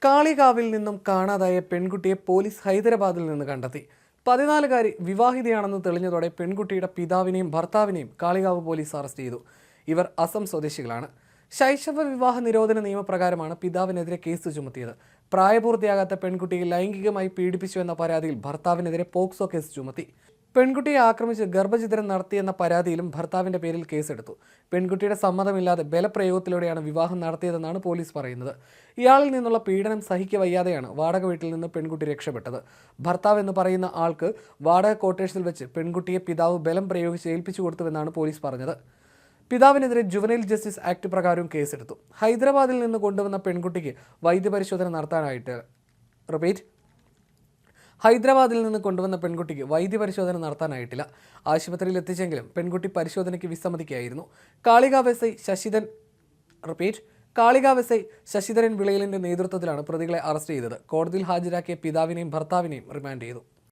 കാളികാവിൽ നിന്നും കാണാതായ പെൺകുട്ടിയെ പോലീസ് ഹൈദരാബാദിൽ നിന്ന് കണ്ടെത്തി. 14-കാരി വിവാഹിതയാണെന്ന് തെളിഞ്ഞതോടെ പെൺകുട്ടിയുടെ പിതാവിനെയും ഭർത്താവിനെയും കാളികാവ് പോലീസ് അറസ്റ്റ് ചെയ്തു. ഇവർ അസം സ്വദേശികളാണ്. ശൈശവ വിവാഹ നിരോധന നിയമപ്രകാരമാണ് പിതാവിനെതിരെ കേസ് ചുമത്തിയത്. പ്രായപൂർത്തിയാകാത്ത പെൺകുട്ടിയെ ലൈംഗികമായി പീഡിപ്പിച്ചുവെന്ന പരാതിയിൽ ഭർത്താവിനെതിരെ പോക്സോ കേസ് ചുമത്തി. പെൺകുട്ടിയെ ആക്രമിച്ച് ഗർഭഛിദ്രം നടത്തിയെന്ന പരാതിയിലും ഭർത്താവിന്റെ പേരിൽ കേസെടുത്തു. പെൺകുട്ടിയുടെ സമ്മതമില്ലാതെ ബലപ്രയോഗത്തിലൂടെയാണ് വിവാഹം നടത്തിയതെന്നാണ് പോലീസ് പറയുന്നത്. ഇയാളിൽ നിന്നുള്ള പീഡനം സഹിക്കവയ്യാതെയാണ് വാടക വീട്ടിൽ നിന്ന് പെൺകുട്ടി രക്ഷപ്പെട്ടത്. ഭർത്താവ് എന്ന് പറയുന്ന ആൾക്ക് വാടക ക്വാർട്ടേഴ്സിൽ വെച്ച് പെൺകുട്ടിയെ പിതാവ് ബലം പ്രയോഗിച്ച് ഏൽപ്പിച്ചു കൊടുത്തുവെന്നാണ് പോലീസ് പറഞ്ഞത്. പിതാവിനെതിരെ ജുവനൈൽ ജസ്റ്റിസ് ആക്ട് പ്രകാരവും കേസെടുത്തു. ഹൈദരാബാദിൽ നിന്ന് കൊണ്ടുവന്ന പെൺകുട്ടിക്ക് വൈദ്യപരിശോധന നടത്താനായിട്ടില്ല. ആശുപത്രിയിൽ എത്തിച്ചെങ്കിലും പെൺകുട്ടി പരിശോധനയ്ക്ക് വിസമ്മതിക്കുകയായിരുന്നു. കാളികാവ് എസ് ഐ ശശിധരൻ വിളയിലിന്റെ നേതൃത്വത്തിലാണ് പ്രതികളെ അറസ്റ്റ് ചെയ്തത്. കോടതിയിൽ ഹാജരാക്കിയ പിതാവിനെയും ഭർത്താവിനെയും റിമാൻഡ് ചെയ്തു.